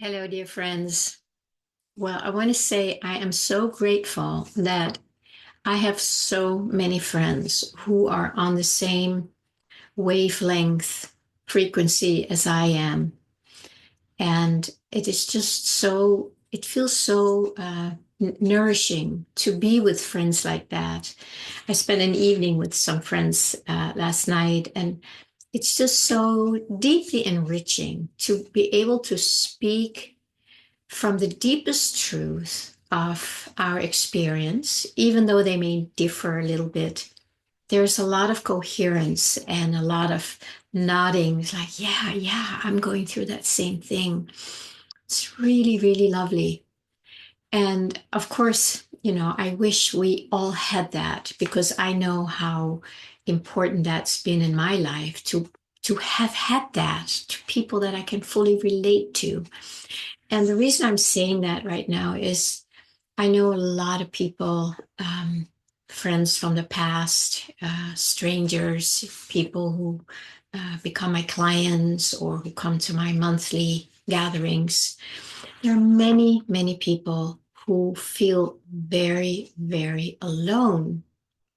Hello, dear friends. Well, I want to say I am so grateful that I have so many friends who are on the same wavelength frequency as I am. And it is just so, it feels so nourishing to be with friends like that. I spent an evening with some friends last night, and it's just so deeply enriching to be able to speak from the deepest truth of our experience, even though they may differ a little bit. There's a lot of coherence and a lot of nodding. It's like, yeah, yeah, I'm going through that same thing. It's really, really lovely. And of course, I wish we all had that because I know how important that's been in my life to have had that to people that I can fully relate to. And the reason I'm saying that right now is I know a lot of people, friends from the past, strangers, people who become my clients or who come to my monthly gatherings. There are many, many people who feel very, very alone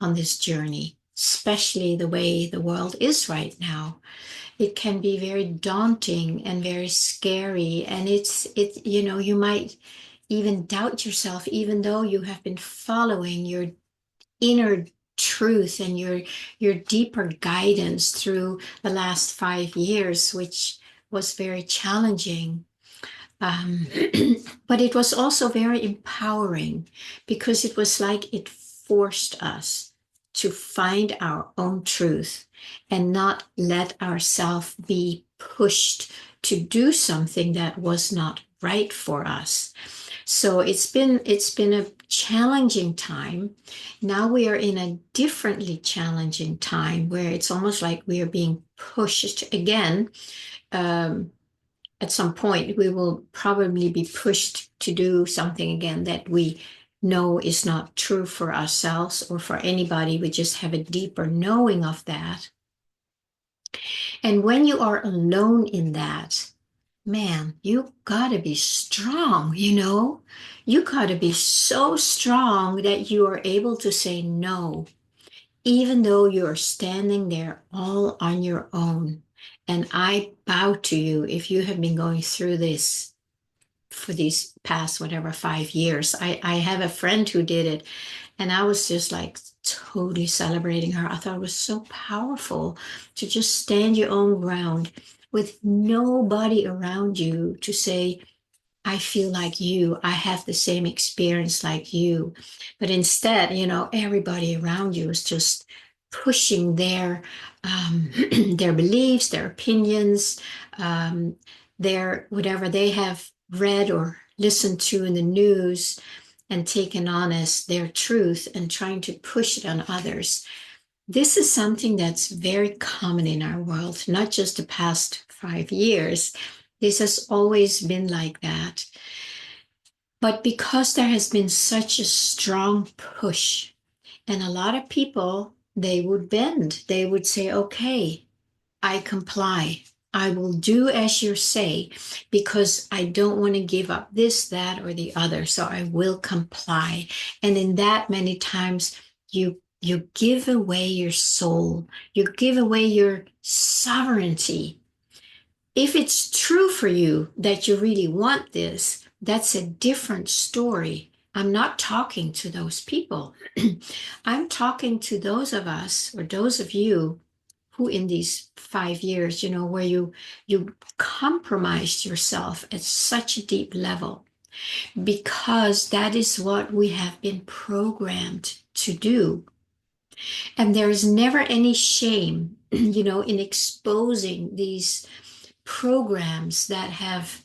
on this journey, especially the way the world is right now. It can be very daunting and very scary, and you might even doubt yourself, even though you have been following your inner truth and your deeper guidance through the last 5 years, which was very challenging. um, but it was also very empowering because it was like it forced us to find our own truth and not let ourselves be pushed to do something that was not right for us. So it's been a challenging time. Now we are in a differently challenging time where it's almost like we are being pushed again. Um, at some point, we will probably be pushed to do something again that we know is not true for ourselves or for anybody. We just have a deeper knowing of that. And when you are alone in that, man, you gotta be strong, you know? You gotta be so strong that you are able to say no, even though you are standing there all on your own. And I bow to you if you have been going through this for these past, whatever, 5 years. I have a friend who did it, and I was just like totally celebrating her. I thought it was so powerful to just stand your own ground with nobody around you to say, I feel like you, I have the same experience like you. But instead, everybody around you is just pushing their their beliefs, their opinions, um, their whatever they have read or listened to in the news and taken on as their truth and trying to push it on others. This is something that's very common in our world, not just the past 5 years. This has always been like that. But because there has been such a strong push, and a lot of people, they would bend. They would say, okay, I comply. I will do as you say because I don't want to give up this, that, or the other. So I will comply. And in that, many times you give away your soul. You give away your sovereignty. If it's true for you that you really want this, that's a different story. I'm not talking to those people. I'm talking to those of us or those of you who in these 5 years, where you compromised yourself at such a deep level because that is what we have been programmed to do. And there is never any shame, in exposing these programs that have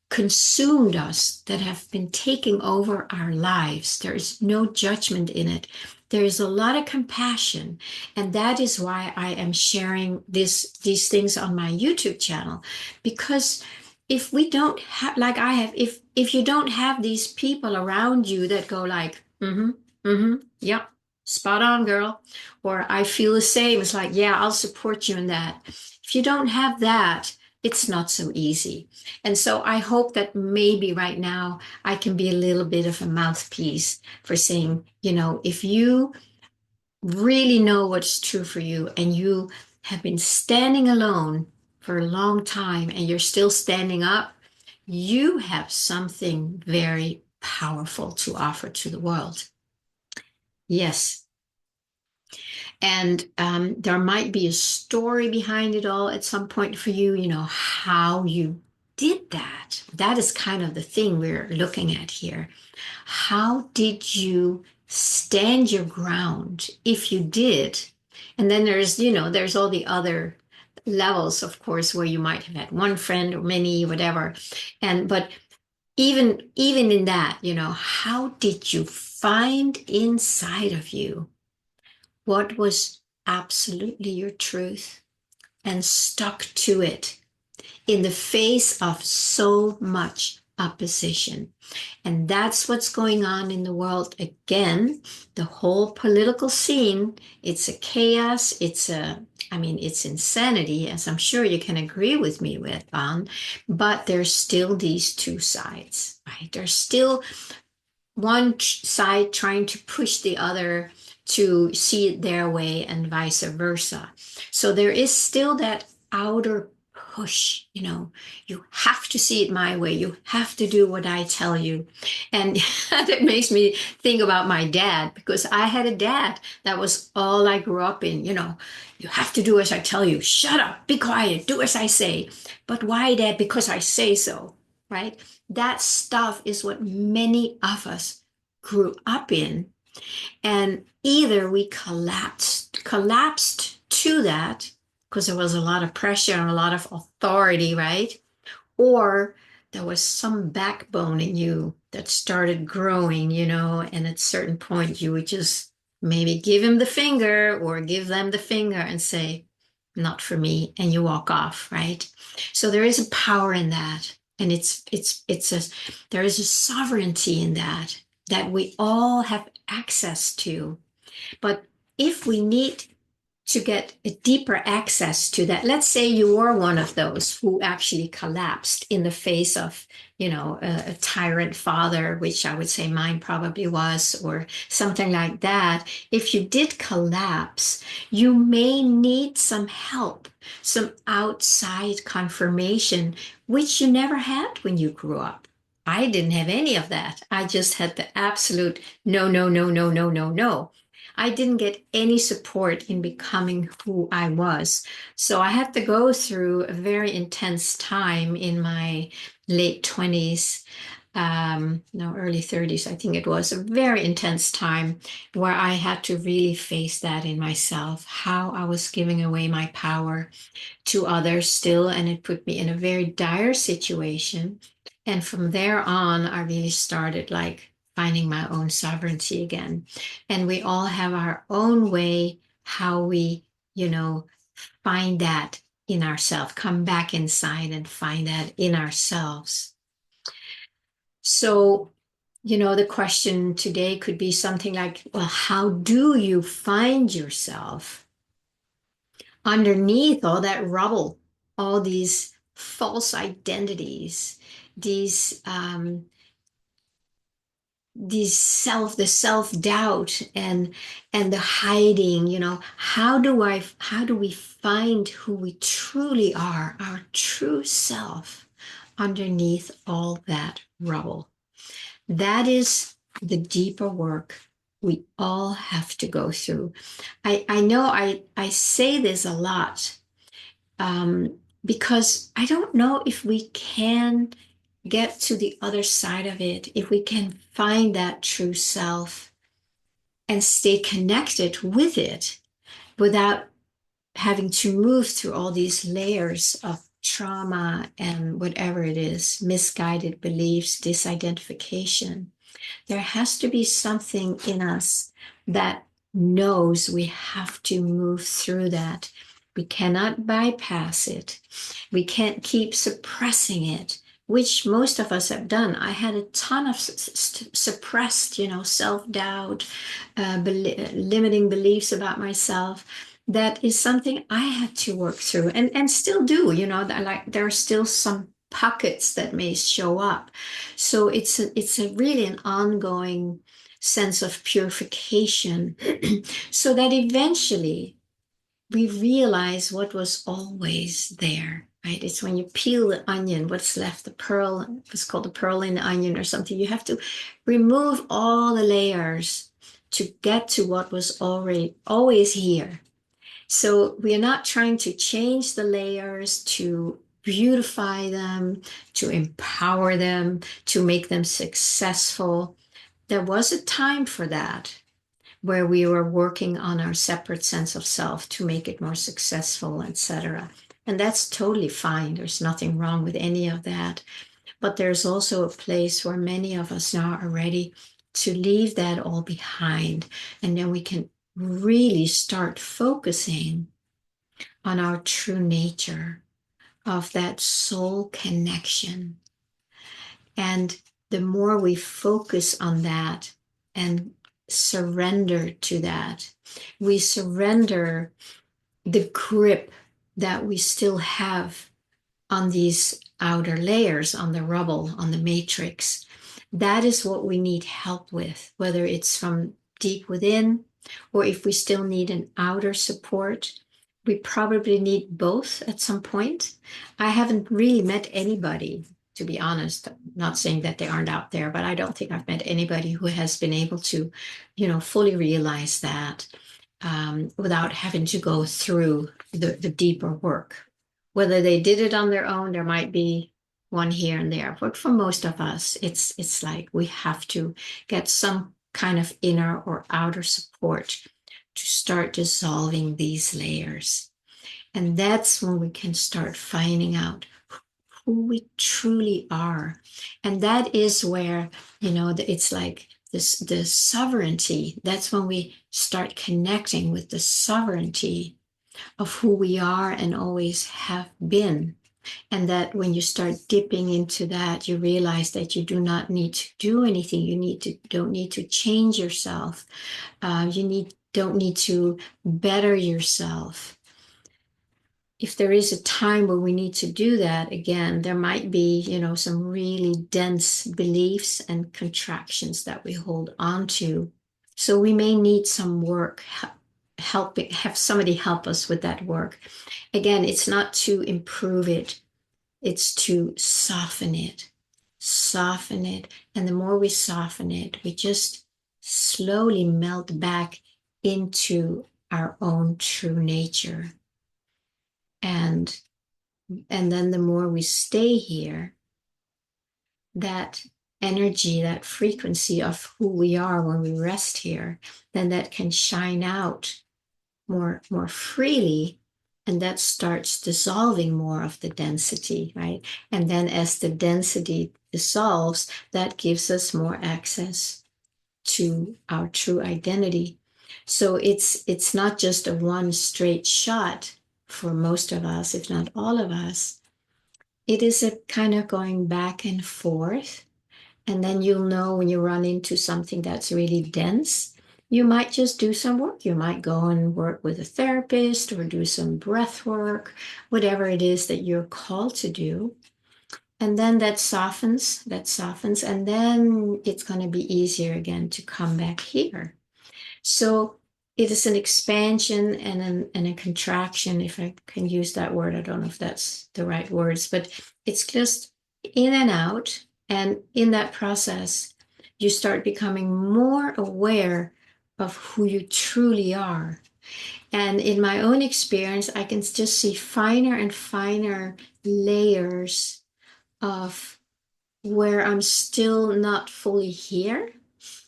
consumed us, that have been taking over our lives. There is no judgment in it. There is a lot of compassion. And that is why I am sharing these things on my YouTube channel. Because if we don't have, like I have, if you don't have these people around you that go like, yep, spot on, girl, or I feel the same. It's like, yeah, I'll support you in that. If you don't have that, it's not so easy. And so I hope that maybe right now I can be a little bit of a mouthpiece for saying, if you really know what's true for you and you have been standing alone for a long time and you're still standing up, you have something very powerful to offer to the world. Yes. And there might be a story behind it all at some point for you, how you did that. That is kind of the thing we're looking at here. How did you stand your ground if you did? And then there's all the other levels, of course, where you might have had one friend or many, whatever. But even in that, how did you find inside of you what was absolutely your truth and stuck to it in the face of so much opposition? And that's what's going on in the world again. The whole political scene, it's a chaos. It's insanity, as I'm sure you can agree with me on, but there's still these two sides, right? There's still one side trying to push the other to see it their way and vice versa. So there is still that outer push, you have to see it my way. You have to do what I tell you. And that makes me think about my dad, because I had a dad that was all I grew up in, you have to do as I tell you. Shut up, be quiet, do as I say. But why, Dad? Because I say so, right? That stuff is what many of us grew up in. And either we collapsed to that because there was a lot of pressure and a lot of authority, right? Or there was some backbone in you that started growing, and at a certain point you would just maybe give him the finger or give them the finger and say, not for me, and you walk off, right? So there is a power in that. And there is a sovereignty in that we all have access to. But if we need to get a deeper access to that, let's say you were one of those who actually collapsed in the face of, a tyrant father, which I would say mine probably was, or something like that. If you did collapse, you may need some help, some outside confirmation, which you never had when you grew up. I didn't have any of that. I just had the absolute no, no, no, no, no, no, no. I didn't get any support in becoming who I was. So I had to go through a very intense time in my late 20s, no, early 30s, I think it was a very intense time where I had to really face that in myself, how I was giving away my power to others still, and it put me in a very dire situation. And from there on, I really started like finding my own sovereignty again. And we all have our own way how we, find that in ourselves, come back inside and find that in ourselves. So, the question today could be something like, well, how do you find yourself underneath all that rubble, all these false identities, these the self-doubt and the hiding, how do we find who we truly are, our true self underneath all that rubble? That is the deeper work we all have to go through. I know I say this a lot, because I don't know if we can get to the other side of it, if we can find that true self and stay connected with it without having to move through all these layers of trauma and whatever it is, misguided beliefs, disidentification. There has to be something in us that knows we have to move through that. We cannot bypass it. We can't keep suppressing it, which most of us have done. I had a ton of suppressed, self-doubt, limiting beliefs about myself. that is something I had to work through and still do, like there are still some pockets that may show up. So it's a really an ongoing sense of purification so that eventually we realize what was always there, right? It's when you peel the onion, what's left, the pearl, it's called the pearl in the onion or something. You have to remove all the layers to get to what was already always here. So we are not trying to change the layers to beautify them, to empower them, to make them successful. There was a time for that where we were working on our separate sense of self to make it more successful, etc. And that's totally fine. There's nothing wrong with any of that. But there's also a place where many of us now are ready to leave that all behind. And then we can really start focusing on our true nature of that soul connection. And the more we focus on that and surrender to that, we surrender the grip that we still have on these outer layers, on the rubble, on the matrix. That is what we need help with, whether it's from deep within or if we still need an outer support. We probably need both at some point. I haven't really met anybody, to be honest. I'm not saying that they aren't out there, but I don't think I've met anybody who has been able to, fully realize that without having to go through the deeper work. Whether they did it on their own, there might be one here and there, but for most of us, it's like we have to get some kind of inner or outer support to start dissolving these layers. And that's when we can start finding out who we truly are. And that is where, it's like this the sovereignty. That's when we start connecting with the sovereignty of who we are and always have been. And that when you start dipping into that, you realize that you do not need to do anything. Don't need to change yourself. Don't need to better yourself. If there is a time where we need to do that, again, there might be, some really dense beliefs and contractions that we hold on to. So we may need some work, have somebody help us with that work. Again, it's not to improve it, it's to soften it. Soften it. And the more we soften it, we just slowly melt back into our own true nature. And then the more we stay here, that energy, that frequency of who we are when we rest here, then that can shine out more freely, and that starts dissolving more of the density, right? And then as the density dissolves, that gives us more access to our true identity. So it's not just a one straight shot for most of us, if not all of us. It is a kind of going back and forth. And then you'll know when you run into something that's really dense, you might just do some work. You might go and work with a therapist or do some breath work, whatever it is that you're called to do. And then that softens, and then it's going to be easier again to come back here. So it is an expansion and a contraction, if I can use that word. I don't know if that's the right words, but it's just in and out. And in that process, you start becoming more aware of who you truly are. And in my own experience, I can just see finer and finer layers of where I'm still not fully here.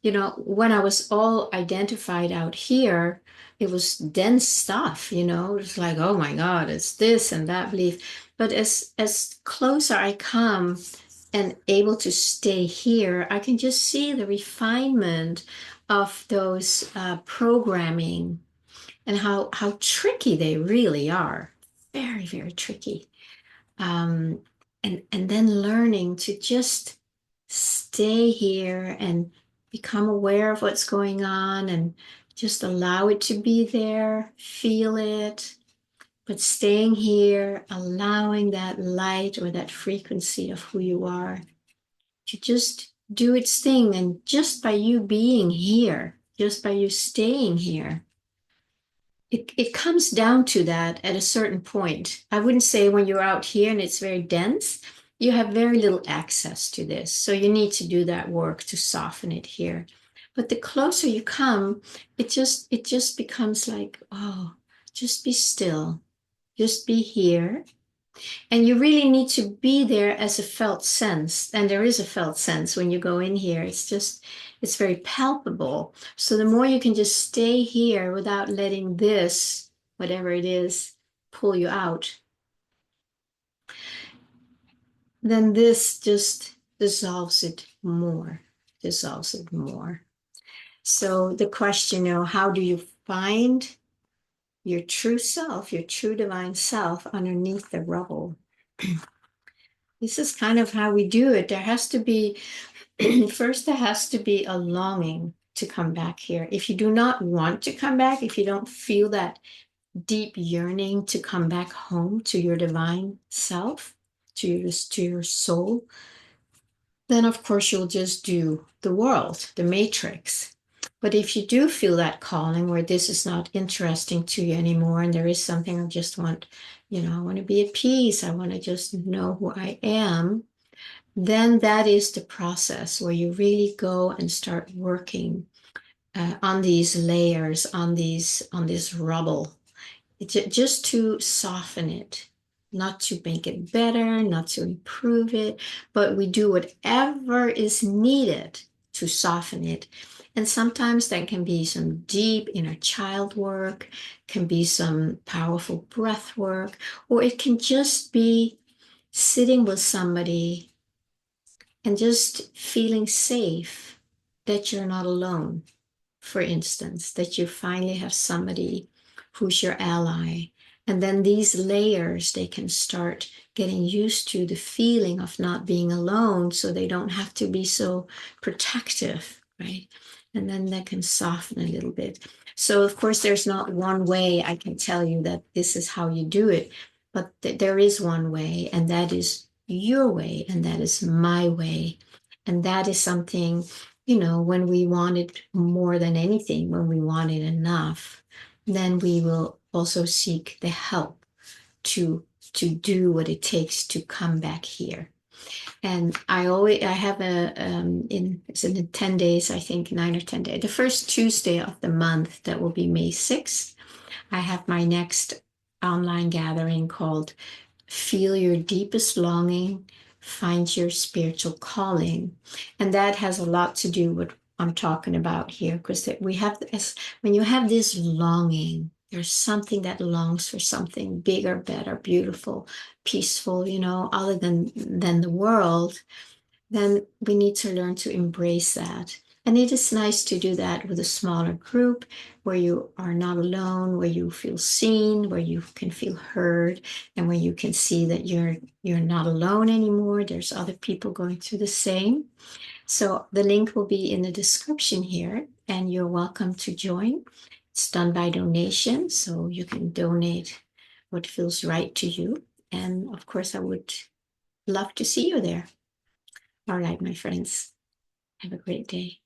When I was all identified out here, it was dense stuff, it's like, oh my God, it's this and that belief. But as closer I come and able to stay here, I can just see the refinement of those programming and how tricky they really are. Very, very tricky. Um, and then learning to just stay here and become aware of what's going on and Just allow it to be there, feel it, but staying here, allowing that light or that frequency of who you are to just do its thing. And just by you being here, just by you staying here, it comes down to that at a certain point. I wouldn't say when you're out here and it's very dense, you have very little access to this. So you need to do that work to soften it here. But the closer you come, it just becomes like, oh, just be still, just be here. And you really need to be there as a felt sense. And there is a felt sense when you go in here. It's very palpable. So the more you can just stay here without letting this, whatever it is, pull you out, then this just dissolves it more. So the question, how do you find your true self, your true divine self underneath the rubble? This is kind of how we do it. There has to be, first, there has to be a longing to come back here. If you do not want to come back, if you don't feel that deep yearning to come back home to your divine self, to your soul, then of course you'll just do the world, the matrix. But if you do feel that calling where this is not interesting to you anymore, and there is something I just want, I want to be at peace, I want to just know who I am, then that is the process where you really go and start working on these layers, on this rubble, just to soften it, not to make it better, not to improve it, but we do whatever is needed to soften it. And sometimes that can be some deep inner child work, can be some powerful breath work, or it can just be sitting with somebody and just feeling safe that you're not alone. For instance, that you finally have somebody who's your ally. And then these layers, they can start getting used to the feeling of not being alone, so they don't have to be so protective, right? And then that can soften a little bit. So, of course, there's not one way I can tell you that this is how you do it, but there is one way, and that is your way, and that is my way. And that is something, when we want it more than anything, when we want it enough, then we will also seek the help to do what it takes to come back here. And I have it's in 10 days, I think 9 or 10 days, the first Tuesday of the month, that will be May 6th. I have my next online gathering called Feel Your Deepest Longing, Find Your Spiritual Calling. And that has a lot to do with what I'm talking about here, because we have this, when you have this longing, there's something that longs for something bigger, better, beautiful, peaceful, other than the world, then we need to learn to embrace that. And it is nice to do that with a smaller group where you are not alone, where you feel seen, where you can feel heard, and where you can see that you're not alone anymore. There's other people going through the same. So the link will be in the description here, and you're welcome to join. It's done by donation, so you can donate what feels right to you. And of course, I would love to see you there. All right, my friends, have a great day.